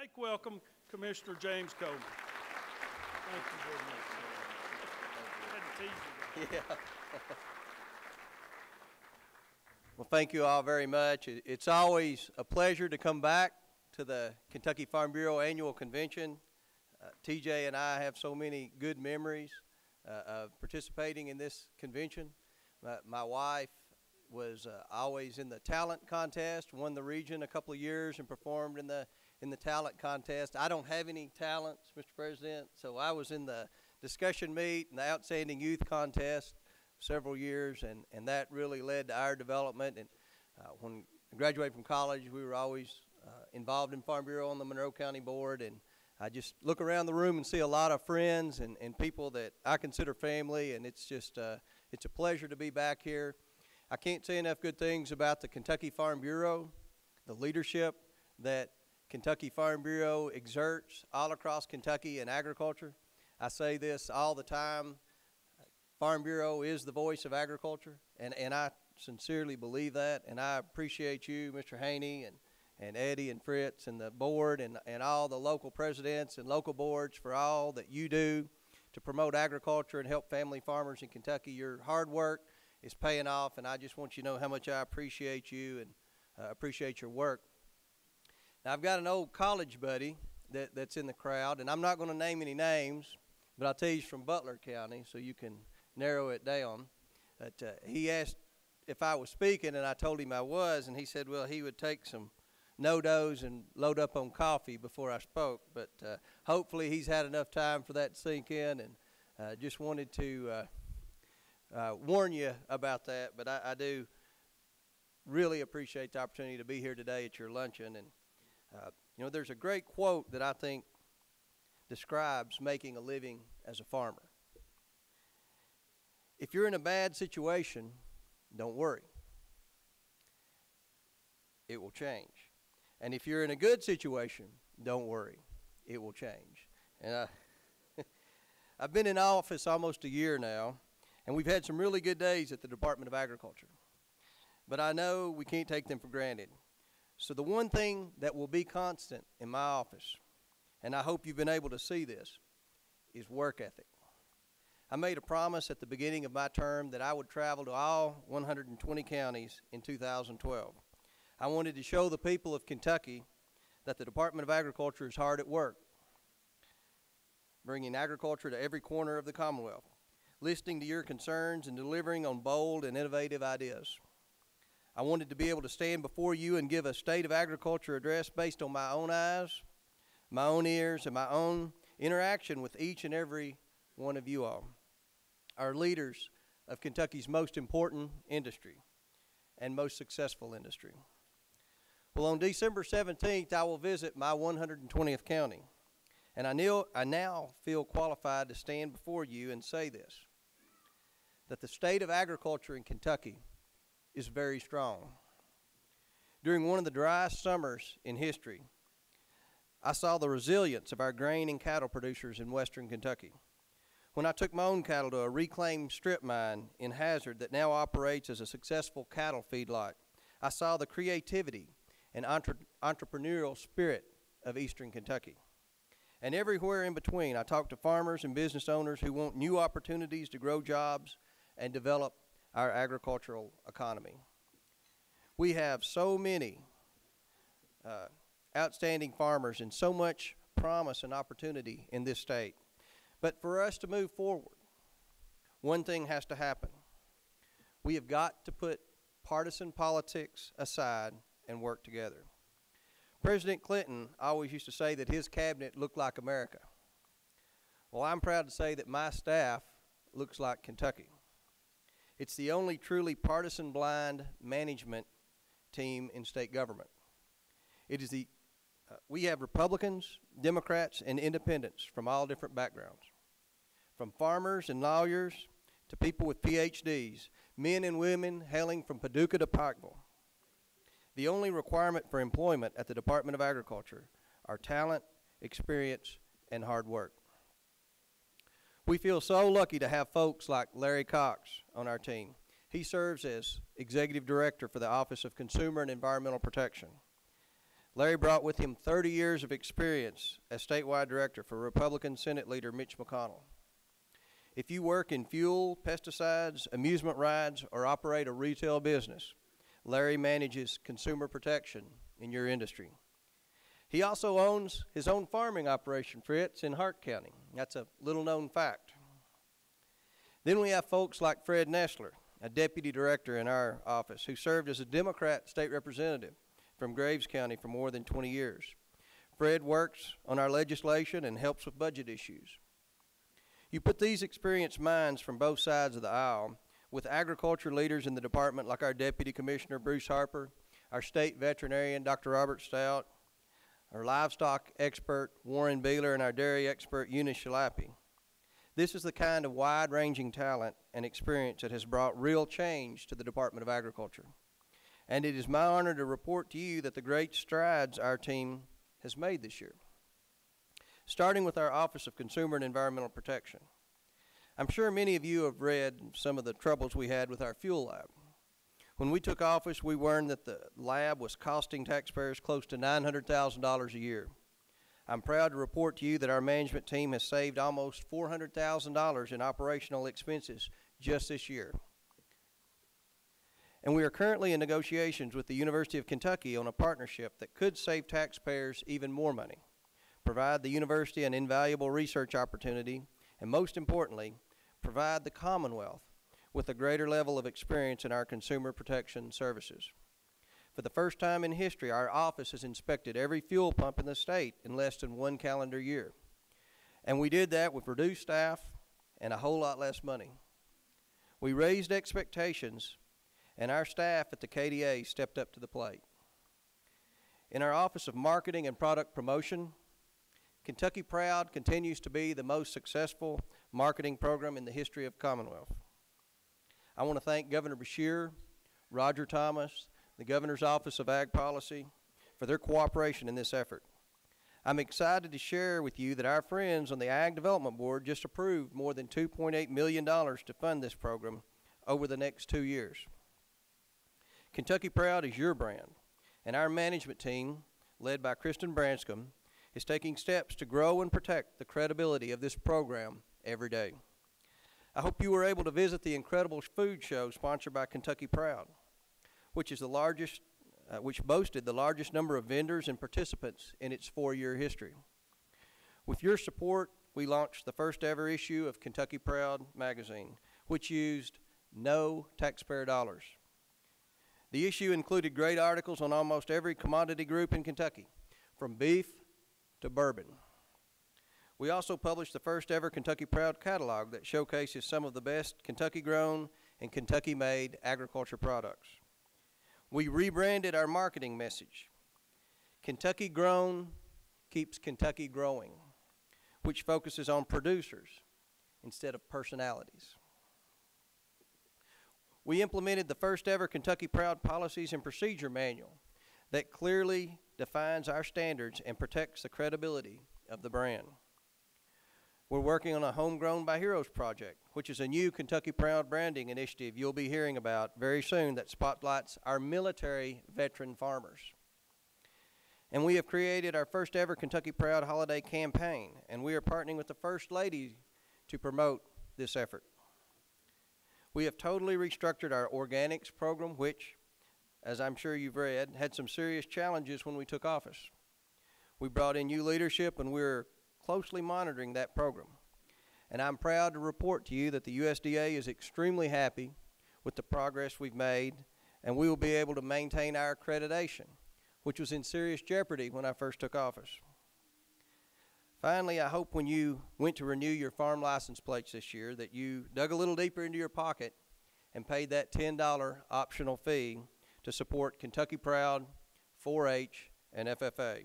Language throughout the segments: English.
Make welcome Commissioner James Coleman. Thank you very much, sir. I had to tease you. Yeah. Well, thank you all very much. It's always a pleasure to come back to the Kentucky Farm Bureau Annual Convention. TJ and I have so many good memories of participating in this convention. My wife was always in the talent contest, won the region a couple of years and performed in the talent contest. I don't have any talents, Mr. President, so I was in the discussion meet and the outstanding youth contest several years, and that really led to our development. And when I graduated from college, we were always involved in Farm Bureau on the Monroe County Board, and I just look around the room and see a lot of friends and people that I consider family, and it's just it's a pleasure to be back here. I can't say enough good things about the Kentucky Farm Bureau, the leadership that Kentucky Farm Bureau exerts all across Kentucky in agriculture. I say this all the time. Farm Bureau is the voice of agriculture, and I sincerely believe that, and I appreciate you, Mr. Haney, and Eddie and Fritz and the board and all the local presidents and local boards for all that you do to promote agriculture and help family farmers in Kentucky. Your hard work is paying off, and I just want you to know how much I appreciate you and appreciate your work. Now, I've got an old college buddy that's in the crowd, and I'm not going to name any names, but I'll tell you he's from Butler County, so you can narrow it down. But he asked if I was speaking, and I told him I was, and he said, well, he would take some no-dos and load up on coffee before I spoke. But hopefully he's had enough time for that to sink in, and just wanted to warn you about that. But I do really appreciate the opportunity to be here today at your luncheon. And you know, there's a great quote that I think describes making a living as a farmer. If you're in a bad situation, don't worry. It will change. And if you're in a good situation, don't worry. It will change. And I've been in office almost a year now, and we've had some really good days at the Department of Agriculture. But I know we can't take them for granted. So the one thing that will be constant in my office, and I hope you've been able to see this, is work ethic. I made a promise at the beginning of my term that I would travel to all 120 counties in 2012. I wanted to show the people of Kentucky that the Department of Agriculture is hard at work, bringing agriculture to every corner of the Commonwealth, listening to your concerns and delivering on bold and innovative ideas. I wanted to be able to stand before you and give a state of agriculture address based on my own eyes, my own ears, and my own interaction with each and every one of you all, our leaders of Kentucky's most important industry and most successful industry. Well, on December 17th, I will visit my 120th county, and I now feel qualified to stand before you and say this, that the state of agriculture in Kentucky is very strong. During one of the driest summers in history, I saw the resilience of our grain and cattle producers in western Kentucky. When I took my own cattle to a reclaimed strip mine in Hazard that now operates as a successful cattle feedlot, I saw the creativity and entrepreneurial spirit of eastern Kentucky. And everywhere in between, I talked to farmers and business owners who want new opportunities to grow jobs and develop our agricultural economy. We have so many outstanding farmers and so much promise and opportunity in this state. But for us to move forward, one thing has to happen. We have got to put partisan politics aside and work together. President Clinton always used to say that his cabinet looked like America. Well, I'm proud to say that my staff looks like Kentucky. It's the only truly partisan blind management team in state government. It is we have Republicans, Democrats, and independents from all different backgrounds, from farmers and lawyers to people with PhDs, men and women hailing from Paducah to Pikeville. The only requirement for employment at the Department of Agriculture are talent, experience, and hard work. We feel so lucky to have folks like Larry Cox on our team. He serves as Executive Director for the Office of Consumer and Environmental Protection. Larry brought with him 30 years of experience as statewide director for Republican Senate Leader Mitch McConnell. If you work in fuel, pesticides, amusement rides, or operate a retail business, Larry manages consumer protection in your industry. He also owns his own farming operation, Fritz, in Hart County. That's a little-known fact. Then we have folks like Fred Nestler, a deputy director in our office, who served as a Democrat state representative from Graves County for more than 20 years. Fred works on our legislation and helps with budget issues. You put these experienced minds from both sides of the aisle with agriculture leaders in the department like our Deputy Commissioner Bruce Harper, our state veterinarian Dr. Robert Stout, our livestock expert Warren Beeler, and our dairy expert Eunice Shalappy. This is the kind of wide-ranging talent and experience that has brought real change to the Department of Agriculture. And it is my honor to report to you that the great strides our team has made this year. Starting with our Office of Consumer and Environmental Protection. I'm sure many of you have read some of the troubles we had with our fuel lab. When we took office, we learned that the lab was costing taxpayers close to $900,000 a year. I'm proud to report to you that our management team has saved almost $400,000 in operational expenses just this year. And we are currently in negotiations with the University of Kentucky on a partnership that could save taxpayers even more money, provide the university an invaluable research opportunity, and most importantly, provide the Commonwealth with a greater level of experience in our consumer protection services. For the first time in history, our office has inspected every fuel pump in the state in less than 1 calendar year. And we did that with reduced staff and a whole lot less money. We raised expectations, and our staff at the KDA stepped up to the plate. In our Office of Marketing and Product Promotion, Kentucky Proud continues to be the most successful marketing program in the history of Commonwealth. I want to thank Governor Beshear, Roger Thomas, the Governor's Office of Ag Policy for their cooperation in this effort. I'm excited to share with you that our friends on the Ag Development Board just approved more than $2.8 million to fund this program over the next 2 years. Kentucky Proud is your brand, and our management team, led by Kristen Branscombe, is taking steps to grow and protect the credibility of this program every day. I hope you were able to visit the incredible food show sponsored by Kentucky Proud, which boasted the largest number of vendors and participants in its 4-year history. With your support, we launched the first ever issue of Kentucky Proud magazine, which used no taxpayer dollars. The issue included great articles on almost every commodity group in Kentucky, from beef to bourbon. We also published the first ever Kentucky Proud catalog that showcases some of the best Kentucky-grown and Kentucky-made agriculture products. We rebranded our marketing message. Kentucky Grown keeps Kentucky growing, which focuses on producers instead of personalities. We implemented the first ever Kentucky Proud Policies and Procedure Manual that clearly defines our standards and protects the credibility of the brand. We're working on a Homegrown by Heroes project, which is a new Kentucky Proud branding initiative you'll be hearing about very soon that spotlights our military veteran farmers. And we have created our first ever Kentucky Proud holiday campaign, and we are partnering with the First Lady to promote this effort. We have totally restructured our organics program, which, as I'm sure you've read, had some serious challenges when we took office. We brought in new leadership, and we're closely monitoring that program. And I'm proud to report to you that the USDA is extremely happy with the progress we've made, and we will be able to maintain our accreditation, which was in serious jeopardy when I first took office. Finally, I hope when you went to renew your farm license plates this year that you dug a little deeper into your pocket and paid that $10 optional fee to support Kentucky Proud, 4-H, and FFA.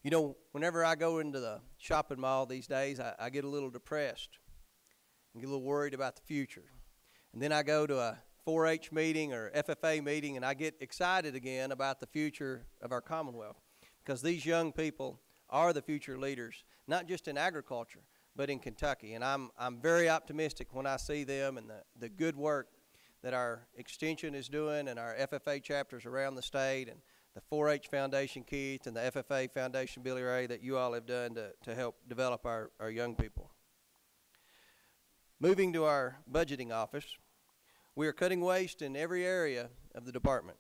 You know, whenever I go into the shopping mall these days, I get a little depressed and get a little worried about the future. And then I go to a 4-H meeting or FFA meeting, and I get excited again about the future of our Commonwealth, because these young people are the future leaders, not just in agriculture, but in Kentucky. And I'm very optimistic when I see them and the good work that our extension is doing and our FFA chapters around the state and the 4-H Foundation, Keith, and the FFA Foundation, Billy Ray, that you all have done to help develop our young people. Moving to our budgeting office, we are cutting waste in every area of the department.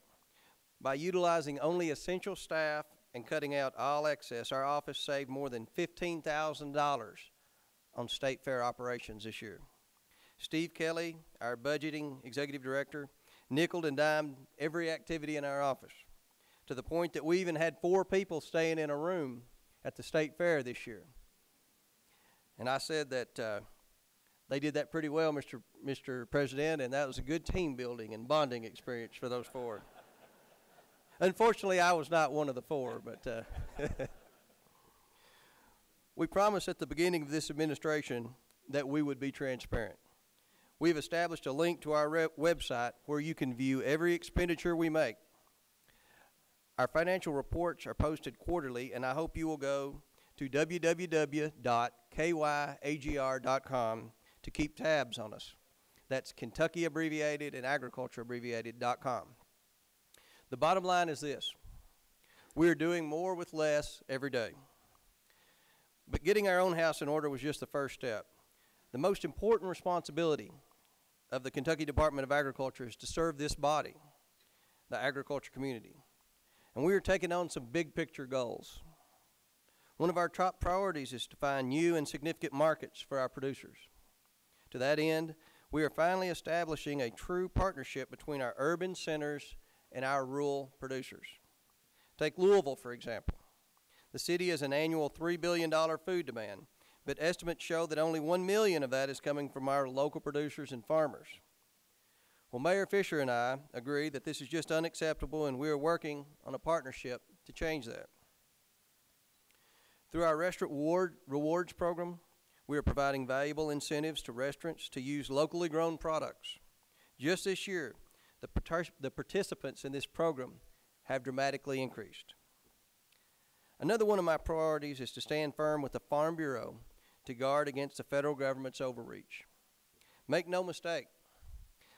By utilizing only essential staff and cutting out all excess, our office saved more than $15,000 on state fair operations this year. Steve Kelly, our budgeting executive director, nickeled and dimed every activity in our office, to the point that we even had 4 people staying in a room at the state fair this year. And I said that they did that pretty well, Mr. President, and that was a good team building and bonding experience for those 4. Unfortunately, I was not one of the 4, but we promised at the beginning of this administration that we would be transparent. We've established a link to our website where you can view every expenditure we make. Our financial reports are posted quarterly, and I hope you will go to www.kyagr.com to keep tabs on us. That's Kentucky abbreviated and agriculture abbreviated.com. The bottom line is this: we are doing more with less every day. But getting our own house in order was just the first step. The most important responsibility of the Kentucky Department of Agriculture is to serve this body, the agriculture community. And we are taking on some big picture goals. One of our top priorities is to find new and significant markets for our producers. To that end, we are finally establishing a true partnership between our urban centers and our rural producers. Take Louisville, for example. The city has an annual $3 billion food demand, but estimates show that only $1 million of that is coming from our local producers and farmers. Well, Mayor Fisher and I agree that this is just unacceptable, and we are working on a partnership to change that. Through our restaurant rewards program, we are providing valuable incentives to restaurants to use locally grown products. Just this year, the participants in this program have dramatically increased. Another one of my priorities is to stand firm with the Farm Bureau to guard against the federal government's overreach. Make no mistake,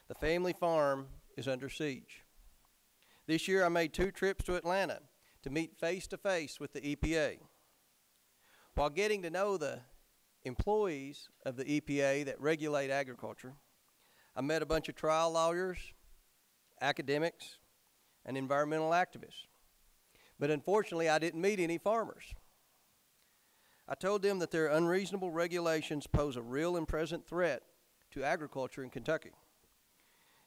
the family farm is under siege. This year I made 2 trips to Atlanta to meet face-to-face with the EPA. While getting to know the employees of the EPA that regulate agriculture, I met a bunch of trial lawyers, academics, and environmental activists. But unfortunately, I didn't meet any farmers. I told them that their unreasonable regulations pose a real and present threat to agriculture in Kentucky.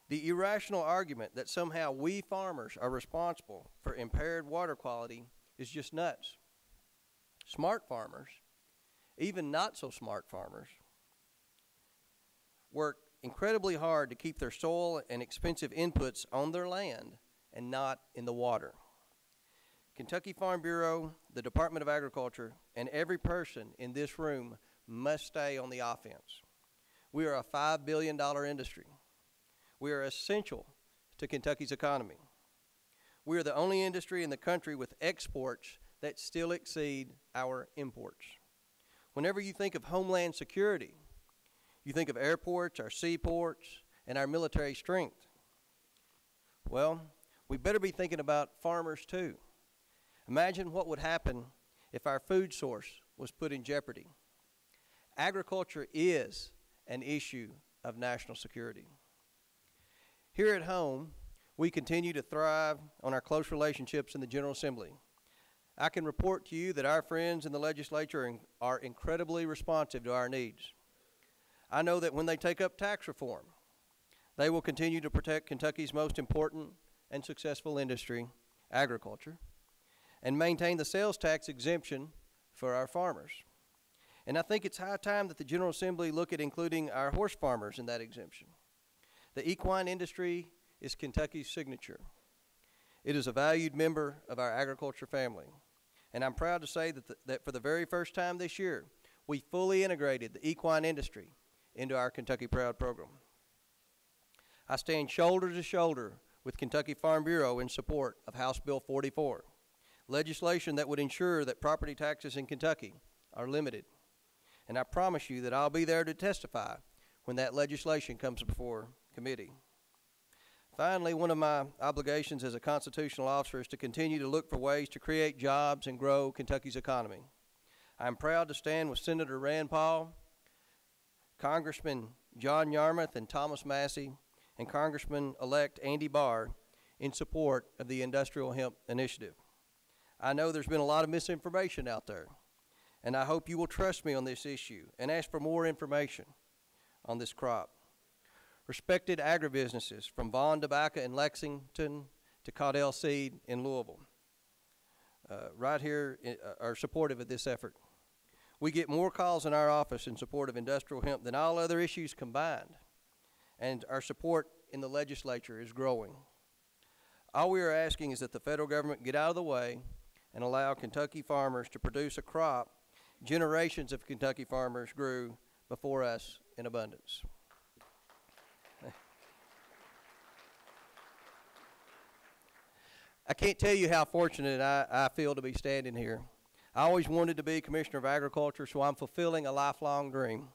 The irrational argument that somehow we farmers are responsible for impaired water quality is just nuts. Smart farmers, even not so smart farmers, work incredibly hard to keep their soil and expensive inputs on their land and not in the water. Kentucky Farm Bureau, the Department of Agriculture, and every person in this room must stay on the offense. We are a $5 billion industry. We are essential to Kentucky's economy. We are the only industry in the country with exports that still exceed our imports. Whenever you think of homeland security, you think of airports, our seaports, and our military strength. Well, we better be thinking about farmers too. Imagine what would happen if our food source was put in jeopardy. Agriculture is an issue of national security. Here at home, we continue to thrive on our close relationships in the General Assembly. I can report to you that our friends in the legislature are incredibly responsive to our needs. I know that when they take up tax reform, they will continue to protect Kentucky's most important and successful industry, agriculture, and maintain the sales tax exemption for our farmers. And I think it's high time that the General Assembly look at including our horse farmers in that exemption. The equine industry is Kentucky's signature. It is a valued member of our agriculture family. And I'm proud to say that for the very first time this year, we fully integrated the equine industry into our Kentucky Proud program. I stand shoulder to shoulder with Kentucky Farm Bureau in support of House Bill 44, legislation that would ensure that property taxes in Kentucky are limited. And I promise you that I'll be there to testify when that legislation comes before committee. Finally, one of my obligations as a constitutional officer is to continue to look for ways to create jobs and grow Kentucky's economy. I'm proud to stand with Senator Rand Paul, Congressman John Yarmouth and Thomas Massey, and Congressman-elect Andy Barr in support of the Industrial Hemp Initiative. I know there's been a lot of misinformation out there, and I hope you will trust me on this issue and ask for more information on this crop. Respected agribusinesses from Vaughn Tobacco in Lexington to Caudell Seed in Louisville right here are supportive of this effort. We get more calls in our office in support of industrial hemp than all other issues combined, and our support in the legislature is growing. All we are asking is that the federal government get out of the way and allow Kentucky farmers to produce a crop generations of Kentucky farmers grew before us in abundance. I can't tell you how fortunate I feel to be standing here. I always wanted to be Commissioner of Agriculture, so I'm fulfilling a lifelong dream.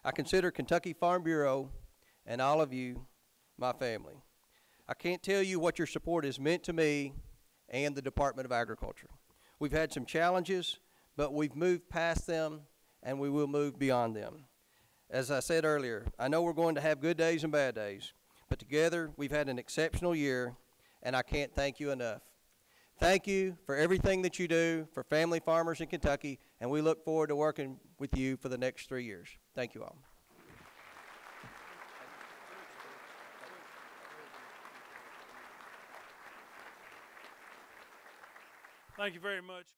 I consider Kentucky Farm Bureau and all of you my family. I can't tell you what your support has meant to me and the Department of Agriculture. We've had some challenges, but we've moved past them, and we will move beyond them. As I said earlier, I know we're going to have good days and bad days, but together we've had an exceptional year, and I can't thank you enough. Thank you for everything that you do for family farmers in Kentucky, and we look forward to working with you for the next 3 years. Thank you all. Thank you very much.